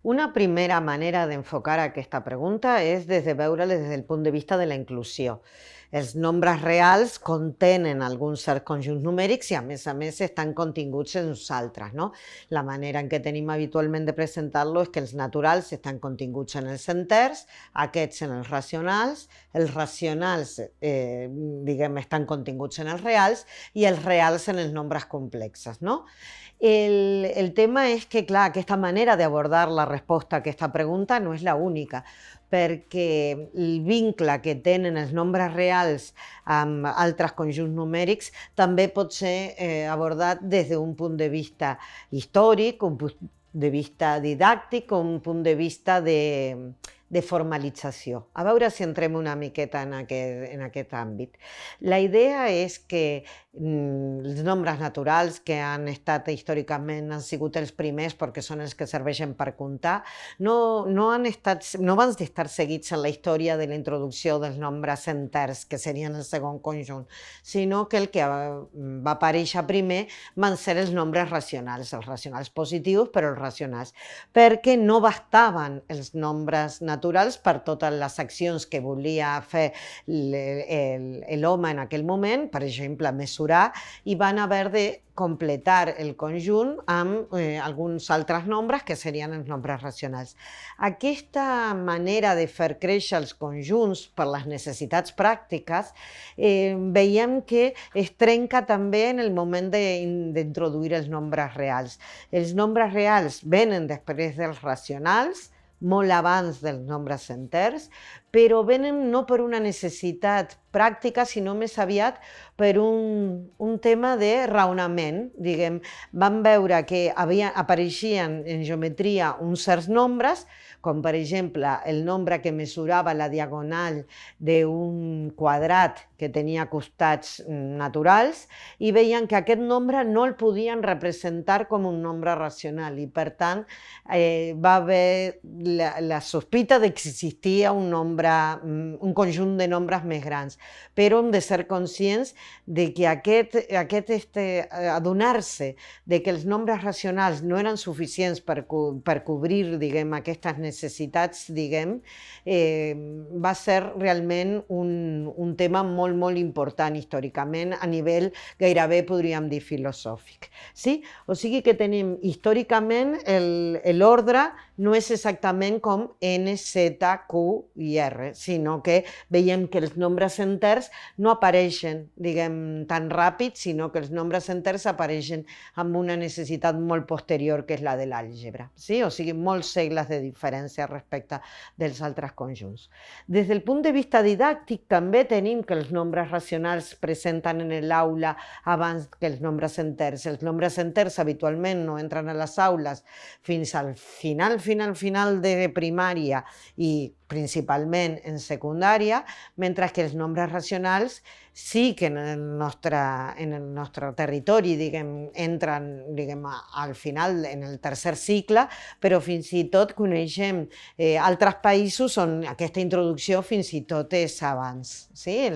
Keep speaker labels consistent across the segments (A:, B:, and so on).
A: Una primera manera d'enfocar aquesta pregunta és des de veure-la des del punt de vista de la inclusió. Els nombres reals contenen alguns certs conjunts numèrics i, a més, estan continguts en uns altres, no? La manera en què tenim habitualment de presentar-lo és que els naturals estan continguts en els enters, aquests en els racionals, estan continguts en els reals i els reals en els nombres complexes, no? El tema és que, clar, aquesta manera d'abordar la resposta a aquesta pregunta no és l'única, perquè el vincle que tenen els nombres reals amb altres conjunts numèrics també pot ser abordat des d'un punt de vista històric, un punt de vista didàctic o un punt de vista de formalització. A veure si entrem una miqueta en aquest àmbit. La idea és que els nombres naturals que han estat històricament han sigut els primers perquè són els que serveixen per comptar, no van estar seguits en la història de la introducció dels nombres enters, que serien el segon conjunt, sinó que el que va aparèixer primer van ser els nombres racionals, els racionals positius, però els racionals, perquè no bastaven els nombres naturals per totes les accions que volia fer l'home en aquell moment, per exemple, mesurar, i van haver de completar el conjunt amb alguns altres nombres que serien els nombres racionals. Aquesta manera de fer créixer els conjunts per les necessitats pràctiques veiem que es trenca també en el moment d'introduir els nombres reals. Els nombres reals venen després dels racionals, molt abans dels nombres enters, però venen no per una necessitat pràctica, sinó més aviat per un tema de raonament. Vam veure que apareixien en geometria uns certs nombres, com per exemple el nombre que mesurava la diagonal d'un quadrat que tenia costats naturals, i veien que aquest nombre no el podien representar com un nombre racional i, per tant, va haver la sospita que existia un conjunt de nombres més grans, però hem de ser conscients de que adonar-se de que els nombres racionals no eren suficients per cobrir, aquestes necessitats, va ser realment un tema molt, molt important històricament, a nivell gairebé, podríem dir, filosòfic. Sí? O sigui que tenim històricament l'ordre no és exactament com N, Z, Q i R, sinó que veiem que els nombres enters no apareixen, tan ràpid, sinó que els nombres enters apareixen amb una necessitat molt posterior, que és la de l'àlgebra. Sí? O sigui, molts segles de diferència respecte dels altres conjunts. Des del punt de vista didàctic, també tenim que els nombres racionals presenten en l'aula abans que els nombres enters. Els nombres enters habitualment no entren a les aules fins al final de primària i principalment en secundària, mentre que els nombres racionals sí que en el nostre territori entren al final, en el tercer cicle, però fins i tot coneixem altres països on aquesta introducció fins i tot és abans. Sí?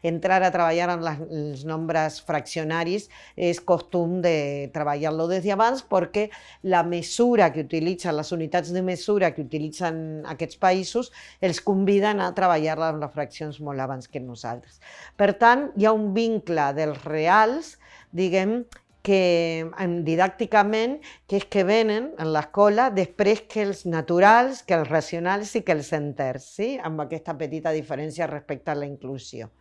A: Entrar a treballar amb els nombres fraccionaris és costum de treballar-lo des d'abans, perquè la mesura que utilitzen, les unitats de mesura que utilitzen aquests països, els conviden a treballar amb les fraccions molt abans que nosaltres. Per tant, hi ha un vincle dels reals, didàcticament, que és que venen en l'escola després que els naturals, que els racionals i que els enters, sí? Amb aquesta petita diferència respecte a la inclusió.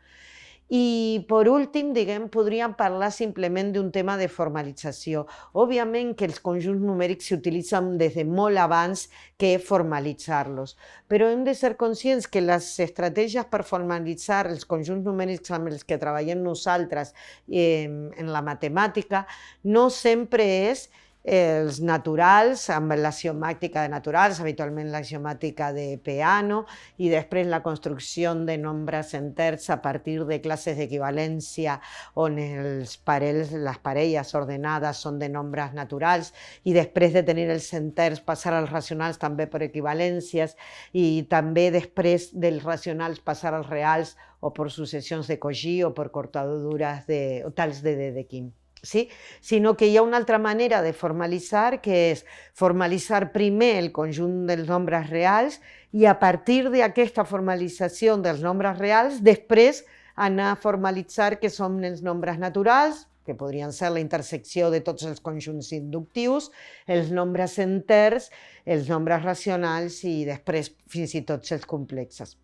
A: I, per últim, podríem parlar simplement d'un tema de formalització. Òbviament que els conjunts numèrics s'utilitzen des de molt abans que formalitzar-los, però hem de ser conscients que les estratègies per formalitzar els conjunts numèrics amb els que treballem nosaltres en la matemàtica no sempre és els naturals, amb l'axiomàtica de naturals, habitualment l'axiomàtica de Peano, i després la construcció de nombres enters a partir de classes d'equivalència on les parelles ordenades són de nombres naturals, i després de tenir els enters passar als racionals també per equivalències, i també després dels racionals passar als reals o per successions de Cauchy o per cortadures o tals de Dedekind. sí? Sinó que hi ha una altra manera de formalitzar, que és formalitzar primer el conjunt dels nombres reals i a partir d'aquesta formalització dels nombres reals, després anar a formalitzar que són els nombres naturals, que podrien ser la intersecció de tots els conjunts inductius, els nombres enters, els nombres racionals i després fins i tot els complexes.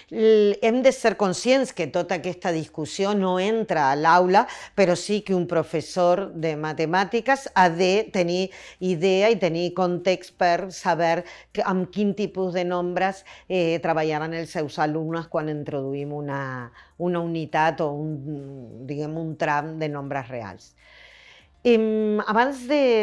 A: Hem de ser conscients que tota aquesta discussió no entra a l'aula, però sí que un professor de matemàtiques ha de tenir idea i tenir context per saber amb quin tipus de nombres treballaran els seus alumnes quan introduïm una unitat o un tram de nombres reals. Abans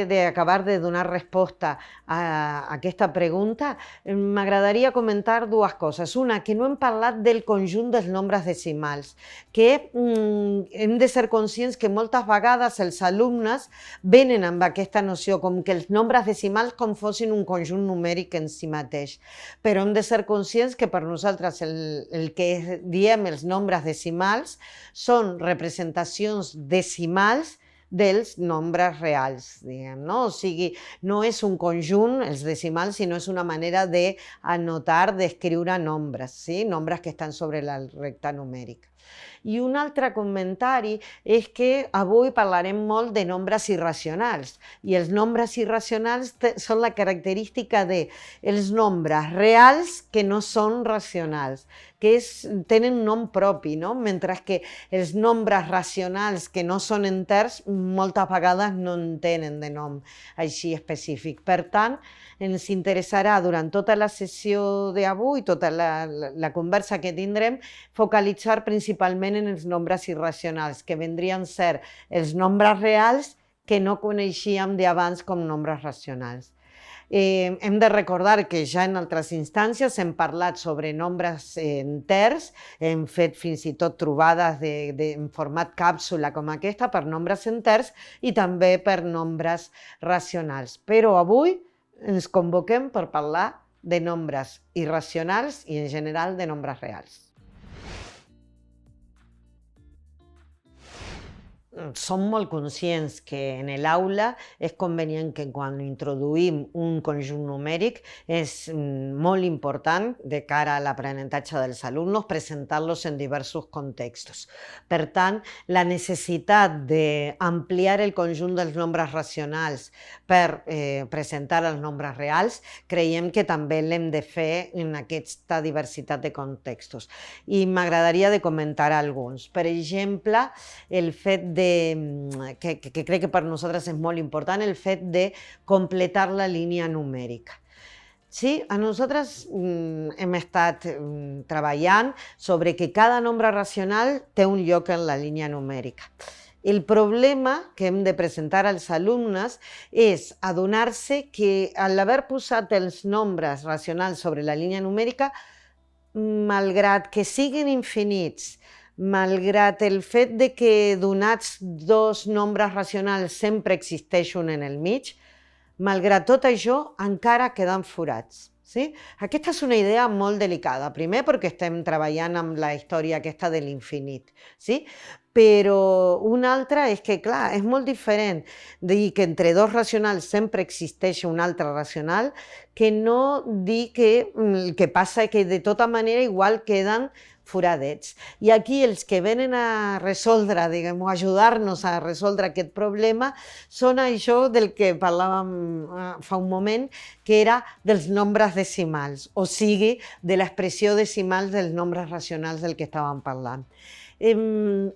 A: d'acabar de donar resposta a aquesta pregunta, m'agradaria comentar dues coses. Una, que no hem parlat del conjunt dels nombres decimals, que hem de ser conscients que moltes vegades els alumnes venen amb aquesta noció com que els nombres decimals com fossin un conjunt numèric en si mateix. Però hem de ser conscients que per nosaltres el que diem els nombres decimals són representacions decimals dels nombres reals, diguem, no? O sigui, no és un conjunt, els decimals, sinó és una manera d'anotar, d'escriure nombres, sí? Nombres que estan sobre la recta numèrica. I un altre comentari és que avui parlarem molt de nombres irracionals i els nombres irracionals són la característica dels nombres reals que no són racionals, que tenen un nom propi, no? Mentre que els nombres racionals que no són enters moltes vegades no en tenen de nom així específic. Per tant, ens interessarà durant tota la sessió d'avui, tota la conversa que tindrem, focalitzar principalment en els nombres irracionals, que vendrien a ser els nombres reals que no coneixíem d'abans com nombres racionals. Hem de recordar que ja en altres instàncies hem parlat sobre nombres enters, hem fet fins i tot trobades en format càpsula com aquesta per nombres enters i també per nombres racionals. Però avui ens convoquem per parlar de nombres irracionals i en general de nombres reals. Som molt conscients que en l'aula és convenient que quan introduïm un conjunt numèric és molt important de cara a l'aprenentatge dels alumnes presentar-los en diversos contextos. Per tant, la necessitat d'ampliar el conjunt dels nombres racionals per presentar els nombres reals creiem que també l'hem de fer en aquesta diversitat de contextos. I m'agradaria de comentar alguns. Per exemple, el fet que crec que per nosaltres és molt important, el fet de completar la línia numèrica. Sí, a nosaltres hem estat treballant sobre que cada nombre racional té un lloc en la línia numèrica. El problema que hem de presentar als alumnes és adonar-se que a l'haver posat els nombres racionals sobre la línia numèrica, malgrat que siguin infinits, malgrat el fet de que donats dos nombres racionals sempre existeix un en el mig, malgrat tot això encara queden forats. Sí? Aquesta és una idea molt delicada, primer perquè estem treballant amb la història aquesta de l'infinit, sí? Però una altra és que, clar, és molt diferent dir que entre dos racionals sempre existeix un altre racional que no dir que el que passa és que de tota manera igual queden foradets. I aquí els que venen a resoldre, diguem, o ajudar-nos a resoldre aquest problema són això del que parlàvem fa un moment, que era dels nombres decimals, o sigui, de l'expressió decimal dels nombres racionals del que estàvem parlant. En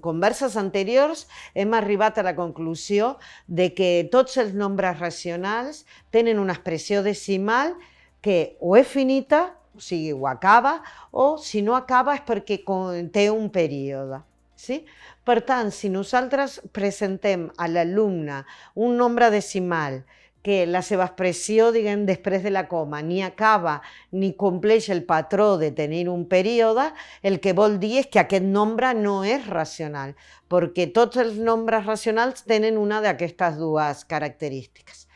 A: converses anteriors hem arribat a la conclusió de que tots els nombres racionals tenen una expressió decimal que o és finita, o sigui, o acaba, o si no acaba és perquè té un període. Sí? Per tant, si nosaltres presentem a l'alumne un nombre decimal que la seva expressió, diguem, després de la coma ni acaba ni compleix el patró de tenir un període, el que vol dir és que aquest nombre no és racional, perquè tots els nombres racionals tenen una d'aquestes dues característiques.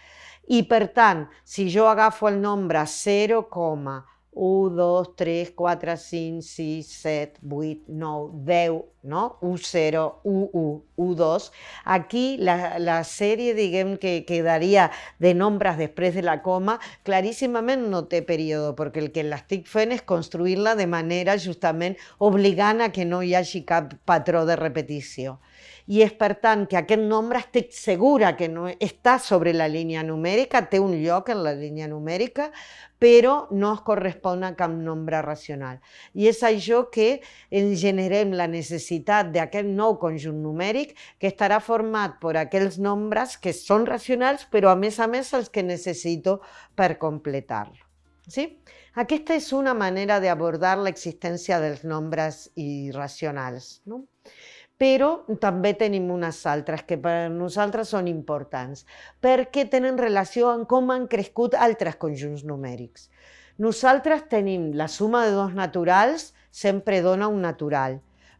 A: I per tant, si jo agafo el nombre 0,1 1, 2, 3, 4, 5, 6, 7, 8, 9, 10, no? U0, U1, U2. Aquí la sèrie, diguem, que quedaria de nombres després de la coma, claríssimament no té període, perquè el que l'estic fent és construir-la de manera justament obligant a que no hi hagi cap patró de repetició. I és per tant que aquest nombre estic segura que no està sobre la línia numèrica, té un lloc en la línia numèrica, però no es correspon a cap nombre racional. I és això que ens generem la necessitat d'aquest nou conjunt numèric que estarà format per aquells nombres que són racionals, però a més els que necessito per completar-lo. ¿Sí? Aquesta és una manera d'abordar l'existència dels nombres irracionals, no? Però també tenim unes altres que per nosaltres són importants, perquè tenen relació amb com han crescut altres conjunts numèrics. Nosaltres tenim la suma de dos naturals, sempre dona un natural,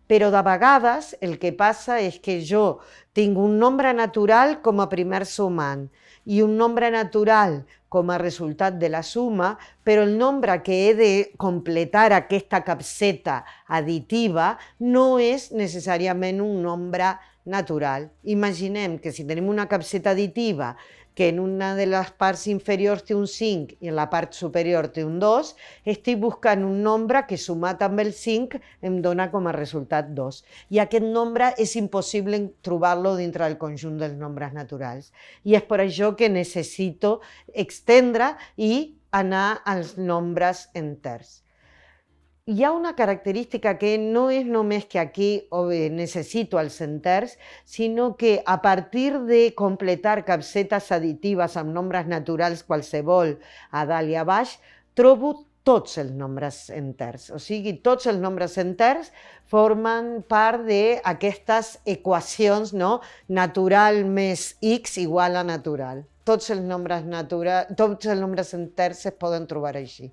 A: però de vegades el que passa és que jo tinc un nombre natural com a primer sumant i un nombre natural com a resultat de la suma, però el nombre que he de completar aquesta capseta additiva no és necessàriament un nombre natural. Imaginem que si tenim una capseta additiva que en una de les parts inferiors té un 5 i en la part superior té un 2, estic buscant un nombre que sumat amb el 5 em dona com a resultat 2. I aquest nombre és impossible trobar-lo dintre del conjunt dels nombres naturals. I és per això que necessito extendre i anar als nombres enters. Hi ha una característica que no és només que aquí necessito els enters, sinó que a partir de completar capsetes additives amb nombres naturals qualsevol a dalt i a baix, trobo tots els nombres enters. O sigui, tots els nombres enters formen part d'aquestes equacions, no? Natural més x igual a natural. Tots els nombres enters es poden trobar així.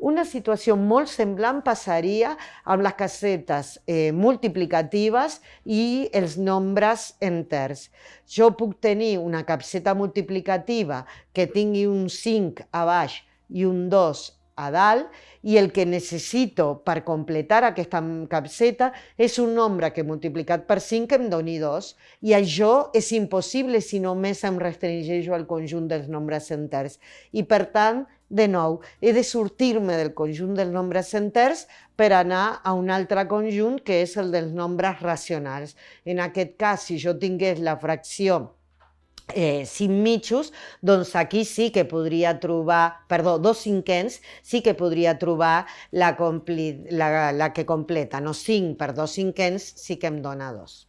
A: Una situació molt semblant passaria amb les casetes multiplicatives i els nombres enters. Jo puc tenir una capseta multiplicativa que tingui un 5 a baix i un 2 a dalt, i el que necessito per completar aquesta capseta és un nombre que multiplicat per 5 em doni 2, i això és impossible si només em restringeixo al conjunt dels nombres enters. I per tant, de nou, he de sortir-me del conjunt dels nombres enters per anar a un altre conjunt que és el dels nombres racionals. En aquest cas, si jo tingués la fracció 5 mitjos, doncs aquí sí que podria trobar, 2 cinquens, sí que podria trobar la que completa, no 5 per 2 cinquens sí que em dona 2.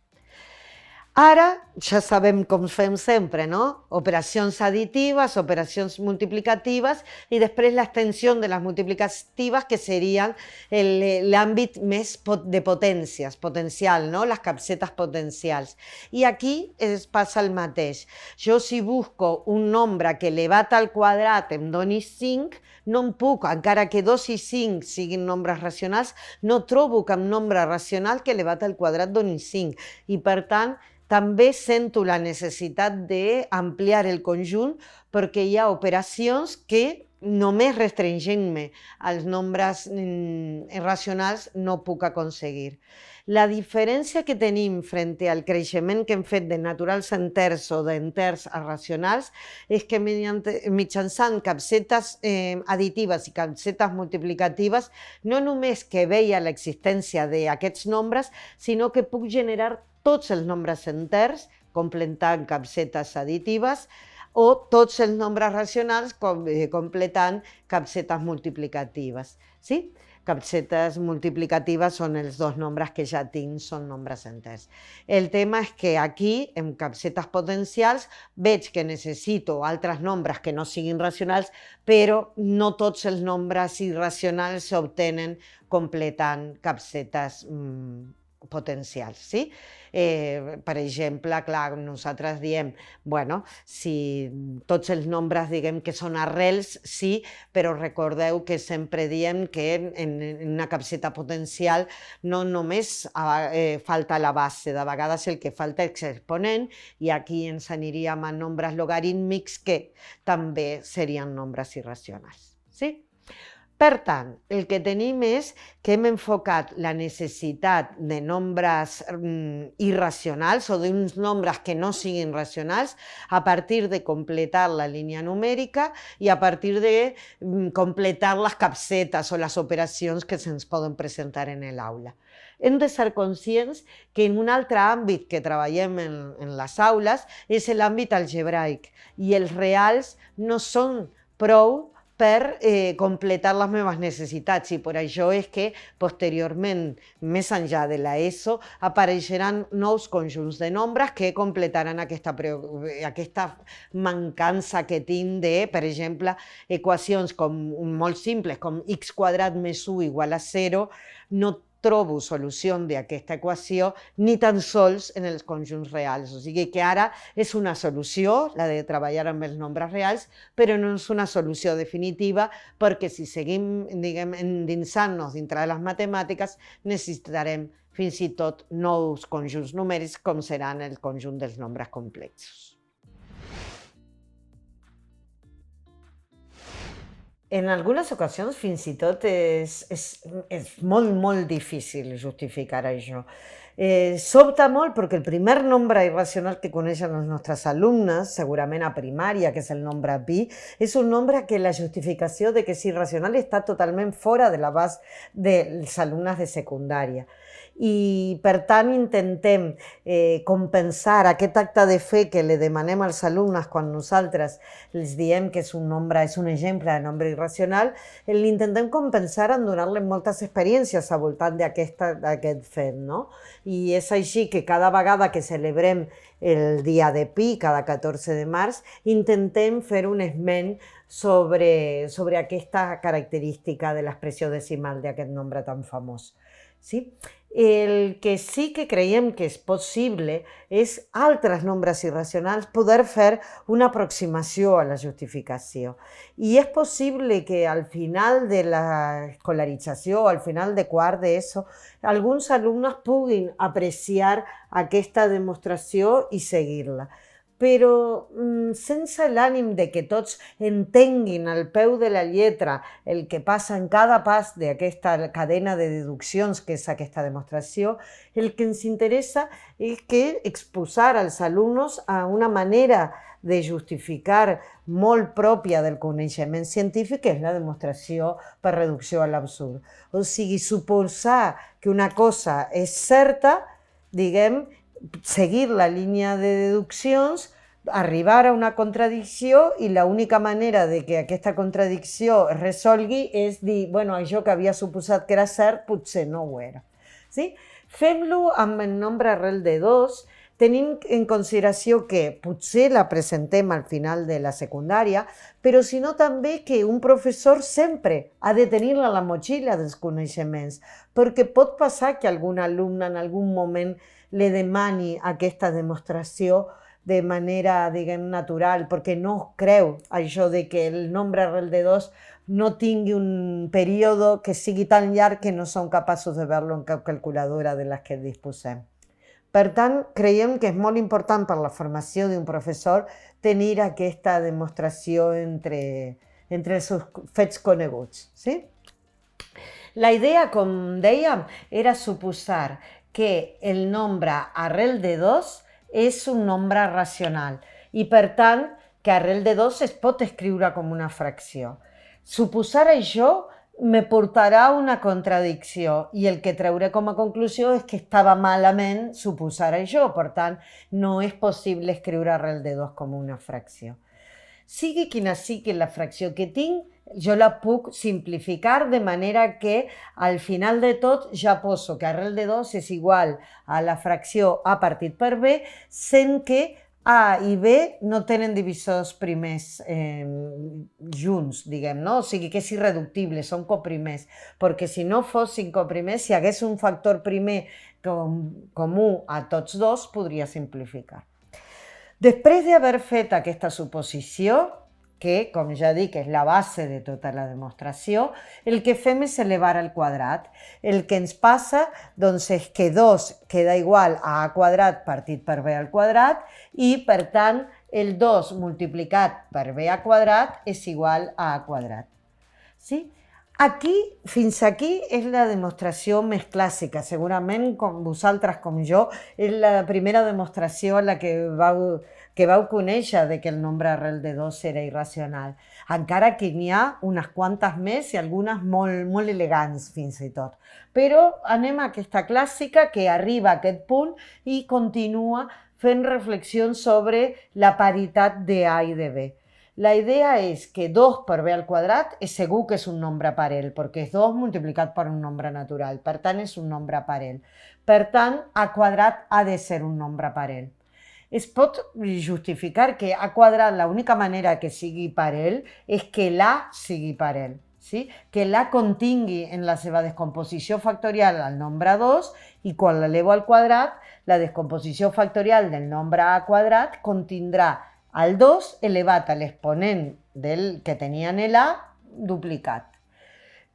A: Ara ja sabem com fem sempre, no? Operacions additives, operacions multiplicatives i després l'extensió de les multiplicatives, que serien l'àmbit més de potències, potencial, no? Les capsetes potencials. I aquí es passa el mateix. Jo si busco un nombre que elevat al quadrat em doni 5, no em puc, encara que 2 i 5 siguin nombres racionals, no trobo cap nombre racional que elevat al quadrat doni 5. I per tant, també sento la necessitat d'ampliar el conjunt perquè hi ha operacions que només restringint-me als nombres racionals no puc aconseguir. La diferència que tenim frente al creixement que hem fet de naturals enters o d'enters a racionals és que mitjançant capsetes additives i capsetes multiplicatives no només que veia l'existència d'aquests nombres, sinó que puc generar tots els nombres enters completant capsetes additives o tots els nombres racionals completant capsetes multiplicatives. Sí? Capsetes multiplicatives són els dos nombres que ja tinc, són nombres enters. El tema és que aquí, en capsetes potencials, veig que necessito altres nombres que no siguin racionals, però no tots els nombres irracionals s'obtenen completant capsetes potencials, sí? Per exemple, clar, nosaltres diem, bueno, si tots els nombres diguem que són arrels, sí, però recordeu que sempre diem que en una capseta potencial no només falta la base, de vegades el que falta és exponent, i aquí ens aniríem a nombres logarítmics que també serien nombres irracionals, sí? Per tant, el que tenim és que hem enfocat la necessitat de nombres irracionals o d'uns nombres que no siguin racionals a partir de completar la línia numèrica i a partir de completar les capsetes o les operacions que se'ns poden presentar en l'aula. Hem de ser conscients que en un altre àmbit que treballem en les aules és l'àmbit algebraic i els reals no són prou per completar les meves necessitats i per això és que posteriorment, més enllà de l'ESO, apareixeran nous conjunts de nombres que completaran aquesta mancança que tinc de, per exemple, equacions molt simples com x quadrat més 1 igual a 0, no trobo solució d'aquesta equació ni tan sols en els conjunts reals. O sigui que ara és una solució, la de treballar amb els nombres reals, però no és una solució definitiva perquè si seguim endinsant-nos dintre de les matemàtiques necessitarem fins i tot nous conjunts numèrics com seran el conjunt dels nombres complexos. En algunes ocasions fins i tot és molt difícil justificar això. Sobta molt perquè el primer nombre irracional que coneixen els nostres alumnes, segurament a primària, que és el nombre pi, és un nombre que la justificació de que és irracional està totalment fora de l'abast dels alumnes de secundària. I per tant intentem compensar aquest acte de fe que li demanem als alumnes quan nosaltres els diem que és un exemple de nombre irracional, l'intentem compensar en donar-li moltes experiències al voltant d'aquest fet, no? I és així que cada vegada que celebrem el dia de pi, cada 14 de març, intentem fer un esment sobre aquesta característica de l'expressió decimal d'aquest nombre tan famós. Sí? El que sí que creiem que és possible és altres nombres irracionals poder fer una aproximació a la justificació. I és possible que al final de l'escolarització, al final de quart d'ESO, alguns alumnes puguin apreciar aquesta demostració i seguir-la. Però sense l'ànim de que tots entenguin al peu de la lletra el que passa en cada pas d'aquesta cadena de deduccions que és aquesta demostració, el que ens interessa és que exposar als alumnes a una manera de justificar molt pròpia del coneixement científic, que és la demostració per reducció a l'absurd. O sigui, suposar que una cosa és certa, diguem, seguir la línia de deduccions, arribar a una contradicció i l'única manera de que aquesta contradicció es resolgui és dir, bueno, això que havia suposat que era cert potser no ho era. Sí? Fem-lo amb el nombre arrel de 2, tenim en consideració que potser la presentem al final de la secundària, però sinó també que un professor sempre ha de tenir-la a la motxilla dels coneixements, perquè pot passar que algun alumne en algun moment li demani aquesta demostració de manera, diguem, natural, perquè no creu això de que el nombre arrel de 2 no tingui un període que sigui tan llarg que no som capaços de veure-lo en cap calculadora de les que disposem. Per tant, creiem que és molt important per la formació d'un professor tenir aquesta demostració entre els fets coneguts. Sí? La idea, com dèiem, era suposar que el nombre arrel de 2 és un nombre racional i, per tant, que arrel de 2 es pot escriure com una fracció. Suposar això me portarà a una contradicció i el que trauré com a conclusió és que estava malament suposar això, per tant, no és possible escriure arrel de 2 com una fracció. Sigui quina sigui la fracció que tinc, jo la puc simplificar de manera que al final de tot ja poso que arrel de 2 és igual a la fracció a partit per b, sent que a i b no tenen divisors primers junts, diguem, no? O sigui que és irreductible, són coprimers, perquè si no fossin coprimers, si hi hagués un factor primer comú a tots dos, podria simplificar. Després d'haver fet aquesta suposició, que, com ja dic, és la base de tota la demostració, el que fem és elevar al quadrat. El que ens passa doncs, és que 2 queda igual a a quadrat partit per b al quadrat i, per tant, el 2 multiplicat per b al quadrat és igual a quadrat. Sí? Aquí, fins aquí, és la demostració més clàssica. Segurament, com vosaltres com jo, és la primera demostració en la que vau conèixer de que el nombre arrel de 2 era irracional. Encara que n'hi ha unes quantes més i algunes molt, molt elegants, fins i tot. Però anem a aquesta clàssica que arriba a aquest punt i continua fent reflexions sobre la paritat de A i de B. La idea és que 2 per b al quadrat és segur que és un nombre parell, perquè és 2 multiplicat per un nombre natural, per tant és un nombre parell. Per tant, a quadrat ha de ser un nombre parell. Es pot justificar que a quadrat l'única manera que sigui parell és que l'A sigui parell, sí? Que l'A contingui en la seva descomposició factorial el nombre 2 i quan l'elevo al quadrat, la descomposició factorial del nombre A quadrat contindrà el 2 elevat a l'exponent del que tenia en l'A duplicat.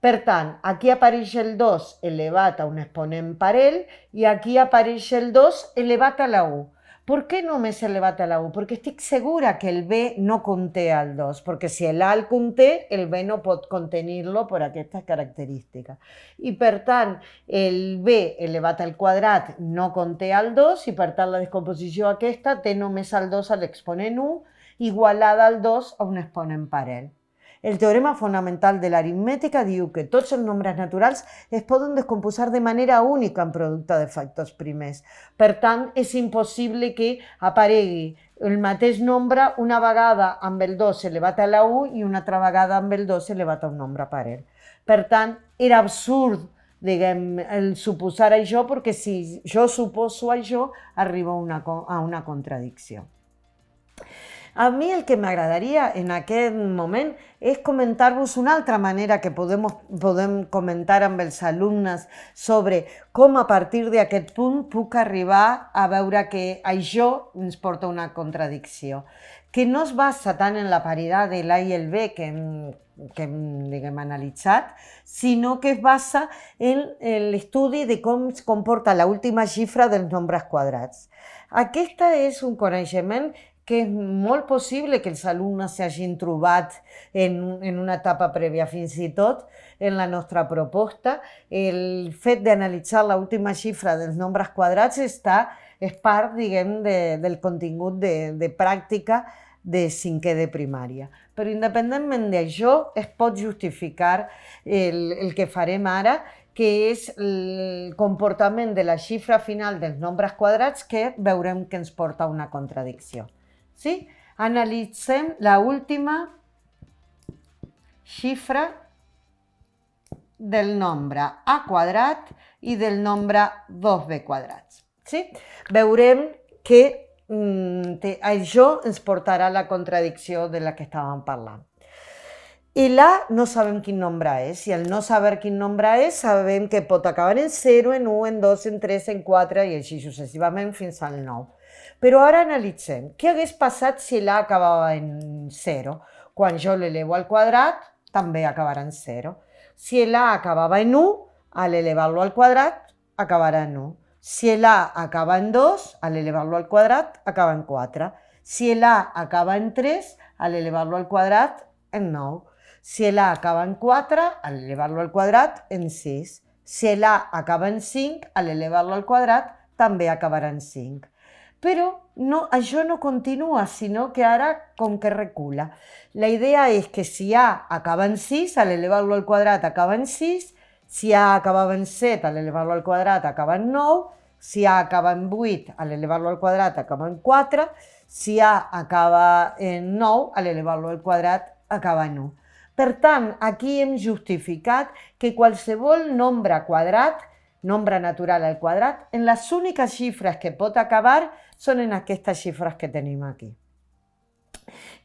A: Per tant, aquí apareix el 2 elevat a un exponent parell i aquí apareix el 2 elevat a la 1. Per què només elevat a la 1? Perquè estic segura que el B no conté el 2, perquè si l'A el conté, el B no pot contenir-lo per aquesta característica. I per tant, el B elevat al quadrat no conté el 2 i per tant la descomposició aquesta té només el 2 a l'exponent 1 igualada al 2 a un exponent parell. El teorema fonamental de l'aritmètica diu que tots els nombres naturals es poden descomposar de manera única en producte de factors primers. Per tant, és impossible que aparegui el mateix nombre una vegada amb el 2 elevat a la 1 i una altra vegada amb el 2 elevat a un nombre parell. Per tant, era absurd, diguem, el suposar això, perquè si jo suposo això, arriba a una contradicció. A mi el que m'agradaria en aquest moment és comentar-vos una altra manera que podem comentar amb els alumnes sobre com a partir d'aquest punt puc arribar a veure que això ens porta a una contradicció, que no es basa tant en la paritat de l'A i el B que hem analitzat, sinó que es basa en l'estudi de com es comporta l'última xifra dels nombres quadrats. Aquesta és un coneixement que és molt possible que els alumnes s'hagin trobat en una etapa prèvia, fins i tot en la nostra proposta. El fet d'analitzar l'última xifra dels nombres quadrats és part, diguem, del contingut de pràctica de 5è de primària. Però independentment d'això, es pot justificar el que farem ara, que és el comportament de la xifra final dels nombres quadrats que veurem que ens porta a una contradicció. Sí? Analitzem l'última xifra del nombre a quadrat i del nombre 2b quadrats. Sí? Veurem que això ens portarà a la contradicció de la que estàvem parlant. I l'A no sabem quin nombre és, i al no saber quin nombre és, sabem que pot acabar en 0, en 1, en 2, en 3, en 4 i així successivament fins al 9. Però ara analitzem, què hagués passat si l'A acabava en 0? Quan jo l'elevo al quadrat, també acabarà en 0. Si l'A acabava en 1, a l'elevar-lo al quadrat, acabarà en 1. Si l'A acaba en 2, a l'elevar-lo al quadrat, acaba en 4. Si l'A acaba en 3, a l'elevar-lo al quadrat, en 9. Si l'A acaba en 4, a l'elevar-lo al quadrat, en 6. Si l'A acaba en 5, a l'elevar-lo al quadrat, també acabarà en 5. Però això no continua, sinó que ara com que recula. La idea és que si A acaba en 6, a l'elevar-lo al quadrat acaba en 6, si A acabava en 7, a l'elevar-lo al quadrat acaba en 9, si A acaba en 8, a l'elevar-lo al quadrat acaba en 4, si A acaba en 9, a l'elevar-lo al quadrat acaba en 1. Per tant, aquí hem justificat que qualsevol nombre quadrat, nombre natural al quadrat, en les úniques xifres que pot acabar són en aquestes xifres que tenim aquí.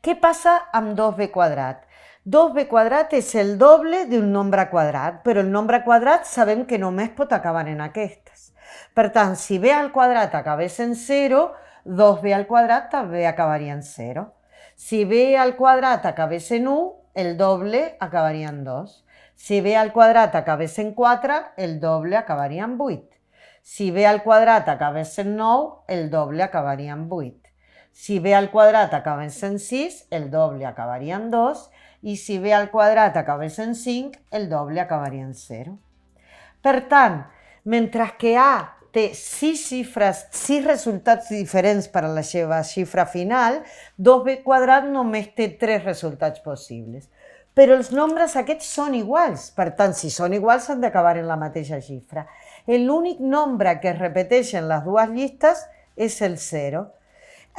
A: Què passa amb 2b quadrat? 2b quadrat és el doble d'un nombre quadrat, però el nombre quadrat sabem que només pot acabar en aquestes. Per tant, si b al quadrat acabés en 0, 2b al quadrat també acabaria en 0. Si b al quadrat acabés en 1, el doble acabaria en 2. Si b al quadrat acabés en 4, el doble acabaria en 8. Si b al quadrat acabés en 9, el doble acabaria en 8. Si b al quadrat acaba en 106, el doble acabaria en 2, i si b al quadrat acabés en 5, el doble acabaria en 0. Per tant, mentre que A té 6 resultats diferents per a la seva xifra final, 2b² només té 3 resultats possibles. Però els nombres aquests són iguals, per tant, si són iguals han d'acabar en la mateixa xifra. L'únic nombre que es repeteix en les dues llistes és el 0.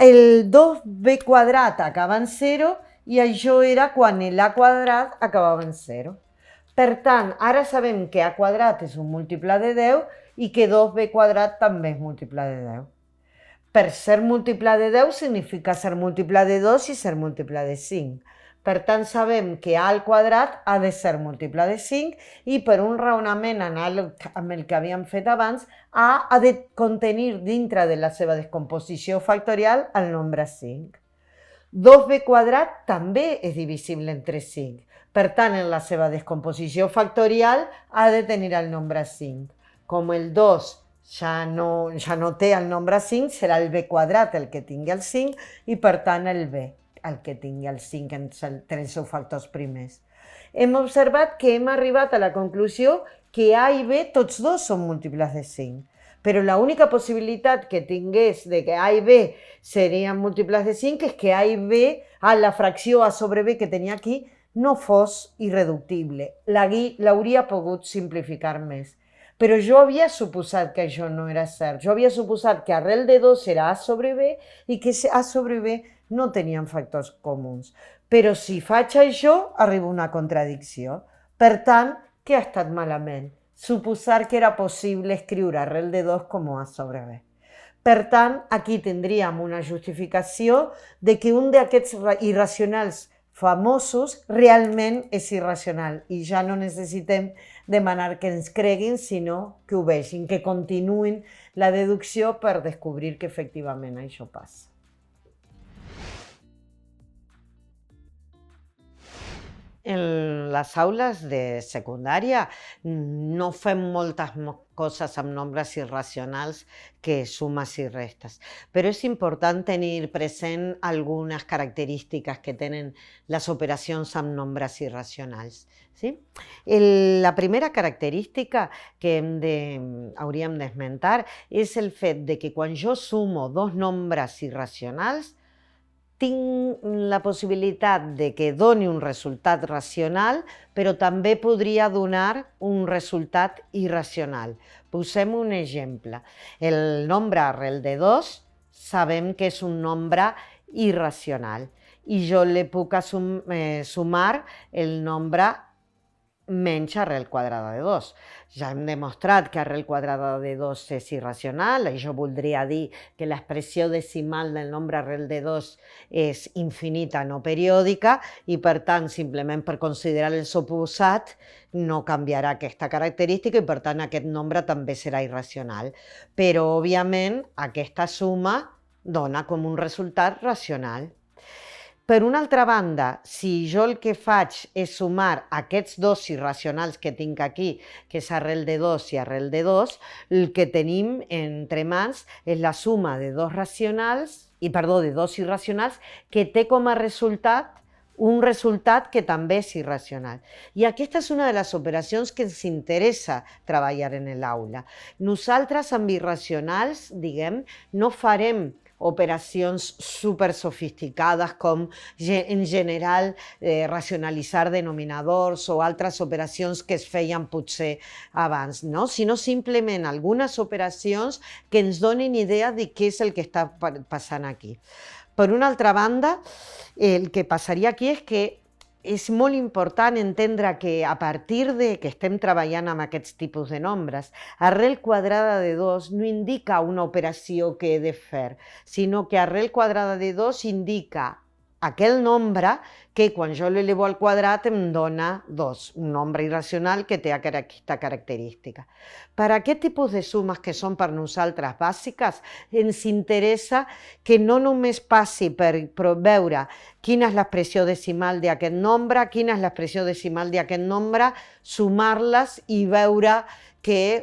A: El 2b² acaba en 0 i això era quan l'A² acabava en 0. Per tant, ara sabem que A² és un múltiple de 10 i que 2b² també és múltiple de 10. Per ser múltiple de 10 significa ser múltiple de 2 i ser múltiple de 5. Per tant, sabem que A al quadrat ha de ser múltiple de 5 i per un raonament anàleg amb el que havíem fet abans, A ha de contenir dintre de la seva descomposició factorial el nombre 5. 2b² també és divisible entre 5. Per tant, en la seva descomposició factorial ha de tenir el nombre 5. Com el 2 ja no té el nombre 5, serà el b² el que tingui el 5 i per tant el b el que tingui el 5 entre els seus factors primers. Hem observat que hem arribat a la conclusió que A i B tots dos són múltiples de 5. Però l'única possibilitat que tingués de que A i B serien múltiples de 5 és que A i B, la fracció A sobre B que tenia aquí, no fos irreductible. L'hauria pogut simplificar més. Però jo havia suposat que això no era cert. Jo havia suposat que arrel de 2 era A sobre B i que A sobre B no tenien factors comuns. Però si faig això, arriba una contradicció. Per tant, què ha estat malament? Suposar que era possible escriure arrel de 2 com A sobre B. Per tant, aquí tindríem una justificació de que un d'aquests irracionals famosos realment és irracional i ja no necessitem demanar que ens creguin, sinó que ho vegin, que continuïn la deducció per descobrir que efectivament això passa. En les aules de secundària no fem moltes coses amb nombres irracionals que sumes i restes, però és important tenir present algunes característiques que tenen les operacions amb nombres irracionals. Sí? La primera característica que hauríem d'esmentar és el fet de que quan jo sumo dos nombres irracionals tinc la possibilitat de que doni un resultat racional, però també podria donar un resultat irracional. Posem un exemple. El nombre arrel de 2 sabem que és un nombre irracional i jo li puc sumar el nombre menys arrel quadrada de 2. Ja hem demostrat que arrel quadrada de 2 és irracional, això voldria dir que l'expressió decimal del nombre arrel de 2 és infinita, no periòdica, i per tant, simplement per considerar el suposat, no canviarà aquesta característica i per tant aquest nombre també serà irracional. Però, òbviament, aquesta suma dona com un resultat racional. Per una altra banda, si jo el que faig és sumar aquests dos irracionals que tinc aquí, que és arrel de 2 i arrel de 2, el que tenim entre mans és la suma de dos irracionals que té com a resultat un resultat que també és irracional. I aquesta és una de les operacions que ens interessa treballar en l'aula. Nosaltres amb irracionals, diguem, no farem operacions super sofisticades com en general racionalitzar denominadors o altres operacions que es feien potser abans, no? Sinó simplement algunes operacions que ens donin idea de què és el que està passant aquí. Per una altra banda, el que passaria aquí és que és molt important entendre que a partir de que estem treballant amb aquests tipus de nombres, arrel quadrada de 2 no indica una operació que he de fer, sinó que arrel quadrada de 2 indica aquell nombre que quan jo l'elevo al quadrat em dona 2, un nombre irracional que té aquesta característica. Per a aquest tipus de sumes que són per nosaltres bàsiques, ens interessa que no només passi per veure quina és l'expressió decimal d'aquest nombre, quina és l'expressió decimal d'aquest nombre, sumar-les i veure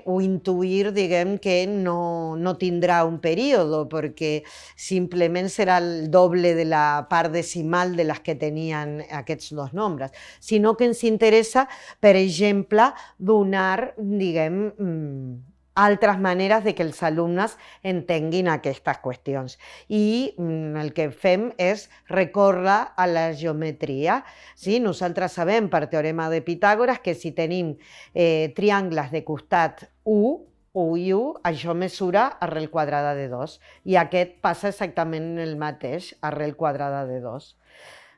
A: o intuir, diguem, que no tindrà un període, perquè simplement serà el doble de la part decimal de les que tenien aquests dos nombres, sinó que ens interessa, per exemple, donar, diguem, altres maneres de que els alumnes entenguin aquestes qüestions. I el que fem és recórrer a la geometria. Sí? Nosaltres sabem per teorema de Pitàgores que si tenim triangles de costat 1, 1 i 1, això mesura arrel quadrada de 2. I aquest passa exactament el mateix, arrel quadrada de 2.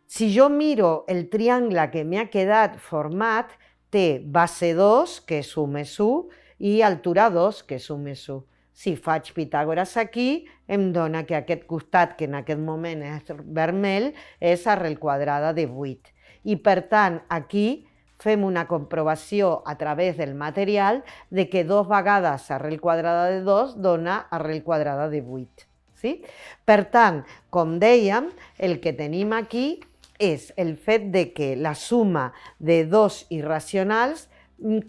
A: Si jo miro el triangle que m'ha quedat format, té base 2, que és 1 més 1, i altura 2, que és 1 més 1. Si faig Pitàgores aquí, em dona que aquest costat, que en aquest moment és vermell, és arrel quadrada de 8. I per tant, aquí fem una comprovació a través del material de que 2 vegades arrel quadrada de 2 dona arrel quadrada de 8. Sí? Per tant, com dèiem, el que tenim aquí és el fet de que la suma de dos irracionals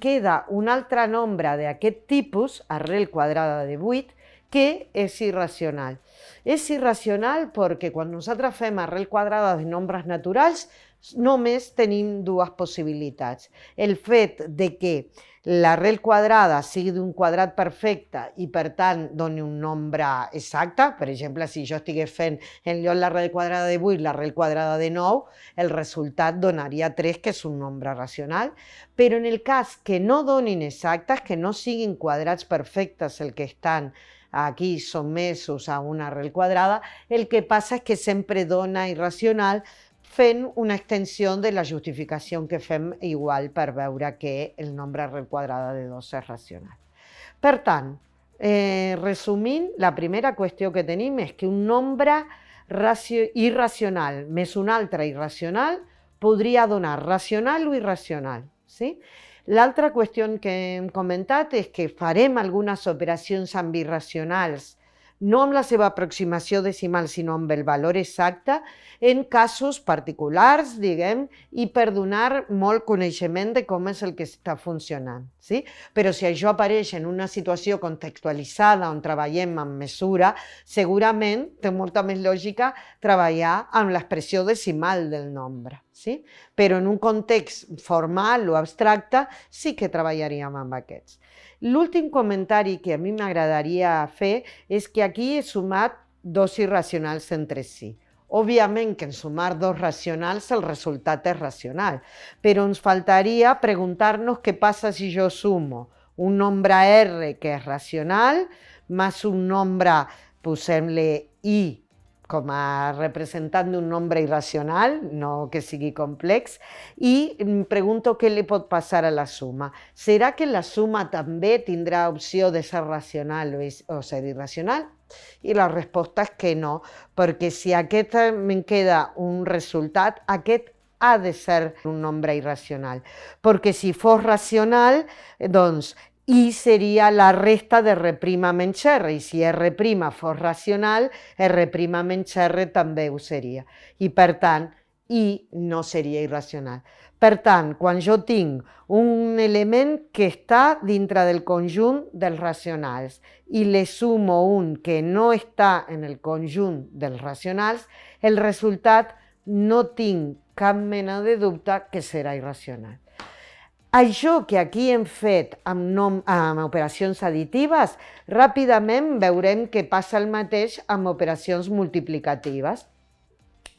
A: queda un altre nombre d'aquest tipus, arrel quadrada de 8, que és irracional. És irracional perquè quan nosaltres fem arrel quadrada de nombres naturals només tenim dues possibilitats. El fet de que l'arrel quadrada sigui d'un quadrat perfecte i per tant doni un nombre exacte, per exemple, si jo estigués fent en lloc l'arrel quadrada de 8, l'arrel quadrada de 9, el resultat donaria 3, que és un nombre racional, però en el cas que no donin exactes, que no siguin quadrats perfectes el que estan aquí sotmesos a una arrel quadrada, el que passa és que sempre dona irracional fent una extensió de la justificació que fem igual per veure que el nombre arrel quadrada de 2 és racional. Per tant, resumint, la primera qüestió que tenim és que un nombre irracional més un altre irracional podria donar racional o irracional. Sí? L'altra qüestió que hem comentat és que farem algunes operacions amb irracionals, no amb la seva aproximació decimal, sinó amb el valor exacte, en casos particulars, diguem, i per donar molt coneixement de com és el que està funcionant. Sí? Però si això apareix en una situació contextualitzada on treballem amb mesura, segurament té molta més lògica treballar amb l'expressió decimal del nombre. Sí? Però en un context formal o abstracte sí que treballaríem amb aquests. L'últim comentari que a mi m'agradaria fer és que aquí he sumat dos irracionals entre si. Òbviament que en sumar dos racionals el resultat és racional, però ens faltaria preguntar-nos què passa si jo sumo un nombre R que és racional més un nombre, posem-li I, com a representant d'un nombre irracional, no que sigui complex, i em pregunto què li pot passar a la suma. Serà que la suma també tindrà opció de ser racional o ser irracional? I la resposta és que no, perquè si aquest em queda un resultat, aquest ha de ser un nombre irracional, perquè si fos racional, doncs I seria la resta de R' menys R, i si R' fos racional, R' menys R també ho seria. I per tant, I no seria irracional. Per tant, quan jo tinc un element que està dintre del conjunt dels racionals i li sumo un que no està en el conjunt dels racionals, el resultat no tinc cap mena de dubte que serà irracional. Això que aquí hem fet amb operacions additives, ràpidament veurem que passa el mateix amb operacions multiplicatives.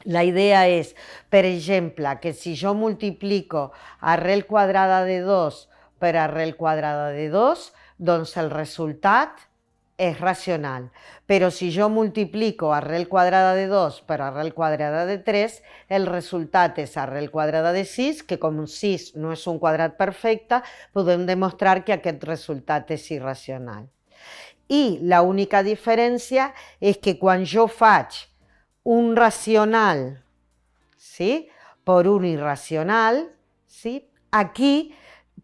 A: La idea és, per exemple, que si jo multiplico arrel quadrada de 2 per arrel quadrada de 2, doncs el resultat és racional. Però si jo multiplico arrel quadrada de 2 per arrel quadrada de 3, el resultat és arrel quadrada de 6, que com 6 no és un quadrat perfecte, podem demostrar que aquest resultat és irracional. I l'única diferència és que quan jo faig un racional, sí, per un irracional, sí, aquí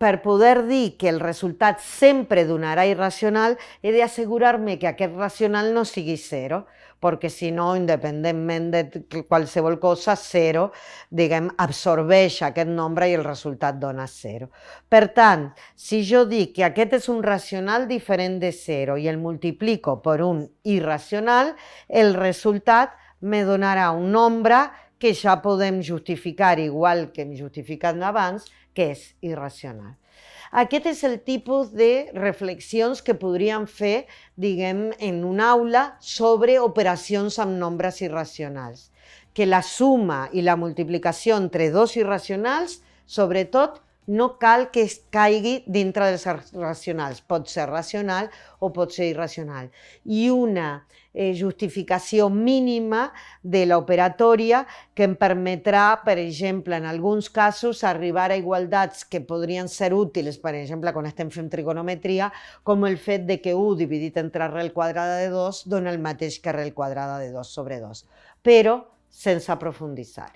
A: per poder dir que el resultat sempre donarà irracional, he d'assegurar-me que aquest racional no sigui 0, perquè si no, independentment de qualsevol cosa, 0, diguem, absorbeix aquest nombre i el resultat dona 0. Per tant, si jo dic que aquest és un racional diferent de 0 i el multiplico per un irracional, el resultat me donarà un nombre que ja podem justificar, igual que hem justificat abans, que és irracional. Aquest és el tipus de reflexions que podríem fer, diguem, en una aula sobre operacions amb nombres irracionals. Que la suma i la multiplicació entre dos irracionals, sobretot, no cal que es caigui dintre dels racionals. Pot ser racional o pot ser irracional. I una justificació mínima de l'operatòria que em permetrà, per exemple, en alguns casos, arribar a igualdats que podrien ser útils, per exemple, quan estem fent trigonometria, com el fet de que 1 dividit entre arrel quadrada de 2 dona el mateix que arrel quadrada de 2 sobre 2, però sense aprofunditzar.